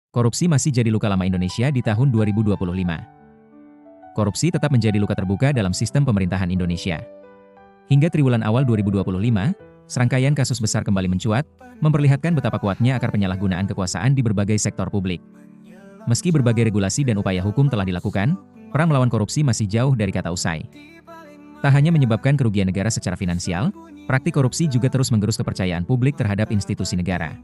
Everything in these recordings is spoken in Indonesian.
Korupsi masih jadi luka lama Indonesia di tahun 2025. Korupsi tetap menjadi luka terbuka dalam sistem pemerintahan Indonesia. Hingga triwulan awal 2025, serangkaian kasus besar kembali mencuat, memperlihatkan betapa kuatnya akar penyalahgunaan kekuasaan di berbagai sektor publik. Meski berbagai regulasi dan upaya hukum telah dilakukan, perang melawan korupsi masih jauh dari kata usai. Tak hanya menyebabkan kerugian negara secara finansial, praktik korupsi juga terus menggerus kepercayaan publik terhadap institusi negara.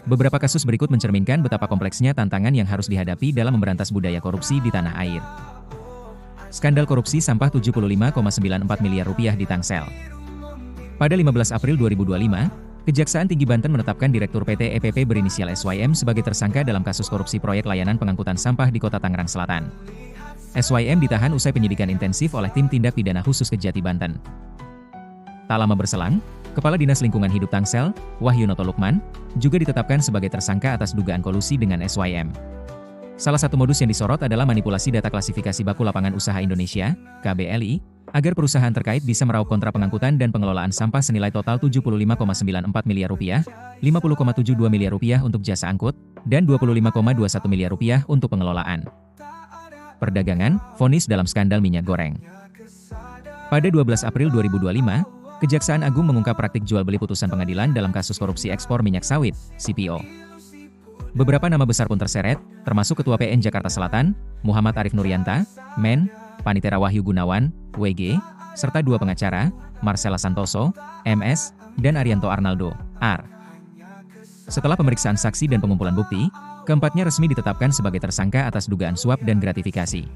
Beberapa kasus berikut mencerminkan betapa kompleksnya tantangan yang harus dihadapi dalam memberantas budaya korupsi di tanah air. Skandal korupsi sampah 75,94 miliar rupiah di Tangsel. Pada 15 April 2025, Kejaksaan Tinggi Banten menetapkan Direktur PT EPP berinisial SYM sebagai tersangka dalam kasus korupsi proyek layanan pengangkutan sampah di Kota Tangerang Selatan. SYM ditahan usai penyidikan intensif oleh Tim Tindak Pidana Khusus Kejati Banten. Tak lama berselang, Kepala Dinas Lingkungan Hidup Tangsel, Wahyunoto Lukman, juga ditetapkan sebagai tersangka atas dugaan kolusi dengan SYM. Salah satu modus yang disorot adalah manipulasi data klasifikasi baku lapangan usaha Indonesia, KBLI, agar perusahaan terkait bisa meraup kontrak pengangkutan dan pengelolaan sampah senilai total 75,94 miliar rupiah, 50,72 miliar rupiah untuk jasa angkut, dan 25,21 miliar rupiah untuk pengelolaan. Perdagangan, vonis dalam skandal minyak goreng. Pada 12 April 2025, Kejaksaan Agung mengungkap praktik jual beli putusan pengadilan dalam kasus korupsi ekspor minyak sawit, CPO. Beberapa nama besar pun terseret, termasuk Ketua PN Jakarta Selatan, Muhammad Arif Nuryanta, Men, Panitera Wahyu Gunawan, WG, serta dua pengacara, Marcella Santoso, MS, dan Arianto Arnaldo, AR. Setelah pemeriksaan saksi dan pengumpulan bukti, keempatnya resmi ditetapkan sebagai tersangka atas dugaan suap dan gratifikasi.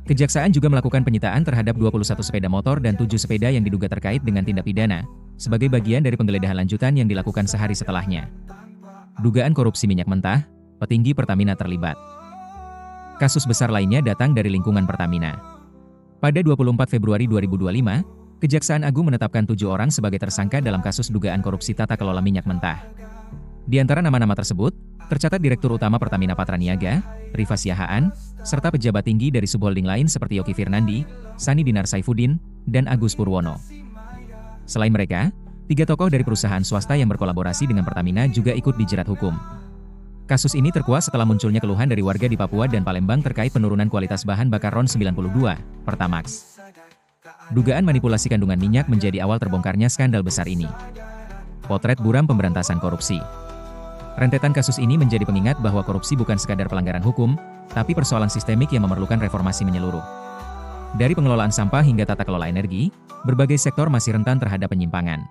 Kejaksaan juga melakukan penyitaan terhadap 21 sepeda motor dan 7 sepeda yang diduga terkait dengan tindak pidana, sebagai bagian dari penggeledahan lanjutan yang dilakukan sehari setelahnya. Dugaan korupsi minyak mentah, petinggi Pertamina terlibat. Kasus besar lainnya datang dari lingkungan Pertamina. Pada 24 Februari 2025, Kejaksaan Agung menetapkan 7 orang sebagai tersangka dalam kasus dugaan korupsi tata kelola minyak mentah. Di antara nama-nama tersebut, tercatat Direktur Utama Pertamina Patraniaga, Rifa Siahaan, serta pejabat tinggi dari subholding lain seperti Yoki Firnandi, Sani Dinar Saifuddin, dan Agus Purwono. Selain mereka, 3 tokoh dari perusahaan swasta yang berkolaborasi dengan Pertamina juga ikut dijerat hukum. Kasus ini terkuak setelah munculnya keluhan dari warga di Papua dan Palembang terkait penurunan kualitas bahan bakar RON 92, Pertamax. Dugaan manipulasi kandungan minyak menjadi awal terbongkarnya skandal besar ini. Potret buram pemberantasan korupsi. Rentetan kasus ini menjadi pengingat bahwa korupsi bukan sekadar pelanggaran hukum, tapi persoalan sistemik yang memerlukan reformasi menyeluruh. Dari pengelolaan sampah hingga tata kelola energi, berbagai sektor masih rentan terhadap penyimpangan.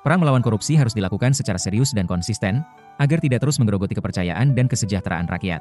Perang melawan korupsi harus dilakukan secara serius dan konsisten, agar tidak terus menggerogoti kepercayaan dan kesejahteraan rakyat.